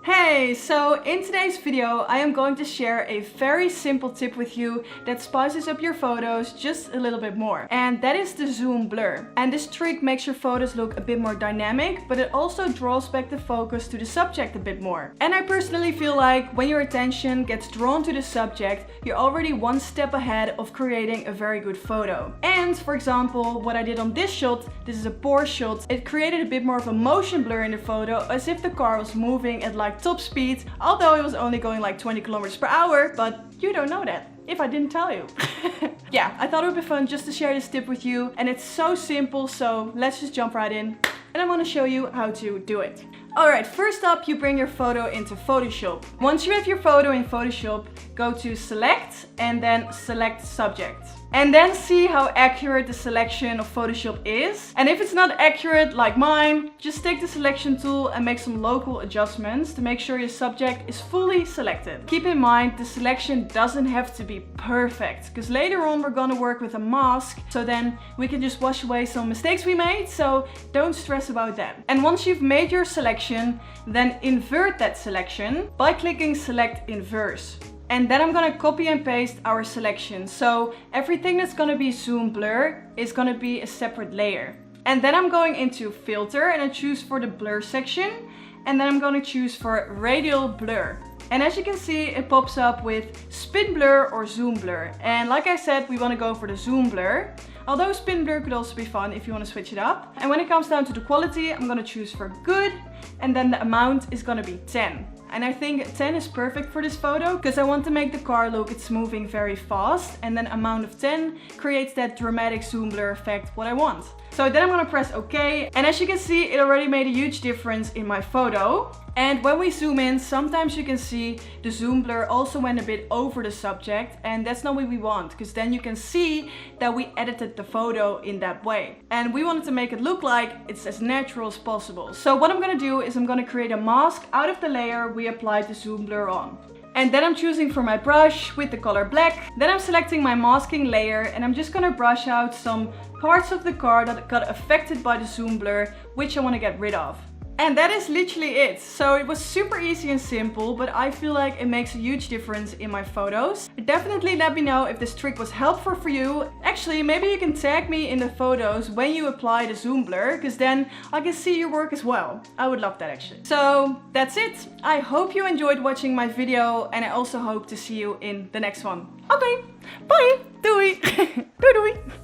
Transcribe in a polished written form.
Hey, so in today's video I am going to share a very simple tip with you that spices up your photos just a little bit more. And that is the zoom blur. And this trick makes your photos look a bit more dynamic, but it also draws back the focus to the subject a bit more. And I personally feel like when your attention gets drawn to the subject, you're already one step ahead of creating a very good photo. And for example, what I did on this shot, this is a Porsche shot, it created a bit more of a motion blur in the photo, as if the car was moving at like top speed, although it was only going like 20 kilometers per hour, but you don't know that if I didn't tell you. Yeah, I thought it would be fun just to share this tip with you, and it's so simple, so let's just jump right in and I want to show you how to do it. Alright, first up you bring your photo into Photoshop. Once you have your photo in Photoshop, go to select and then select subject. And then see how accurate the selection of Photoshop is. And if it's not accurate like mine, just take the selection tool and make some local adjustments to make sure your subject is fully selected. Keep in mind, the selection doesn't have to be perfect, because later on we're gonna work with a mask, so then we can just wash away some mistakes we made, so don't stress about that. And once you've made your selection, then invert that selection by clicking select inverse. And then I'm gonna copy and paste our selection. So everything that's gonna be zoom blur is gonna be a separate layer. And then I'm going into filter and I choose for the blur section. And then I'm gonna choose for radial blur. And as you can see, it pops up with spin blur or zoom blur. And like I said, we wanna go for the zoom blur. Although spin blur could also be fun if you want to switch it up. And when it comes down to the quality, I'm gonna choose for good. And then the amount is gonna be 10. And I think 10 is perfect for this photo, because I want to make the car look it's moving very fast. And then amount of 10 creates that dramatic zoom blur effect, what I want. So then I'm gonna press OK. And as you can see, it already made a huge difference in my photo. And when we zoom in, sometimes you can see the zoom blur also went a bit over the subject, and that's not what we want, because then you can see that we edited the photo in that way. And we wanted to make it look like it's as natural as possible. So what I'm gonna do is I'm gonna create a mask out of the layer we applied the zoom blur on. And then I'm choosing for my brush with the color black. Then I'm selecting my masking layer and I'm just gonna brush out some parts of the car that got affected by the zoom blur, which I wanna get rid of. And that is literally it. So it was super easy and simple, but I feel like it makes a huge difference in my photos. Definitely let me know if this trick was helpful for you. Actually, maybe you can tag me in the photos when you apply the zoom blur, because then I can see your work as well. I would love that actually. So that's it. I hope you enjoyed watching my video, and I also hope to see you in the next one. Okay, bye! Doei! Doei doei!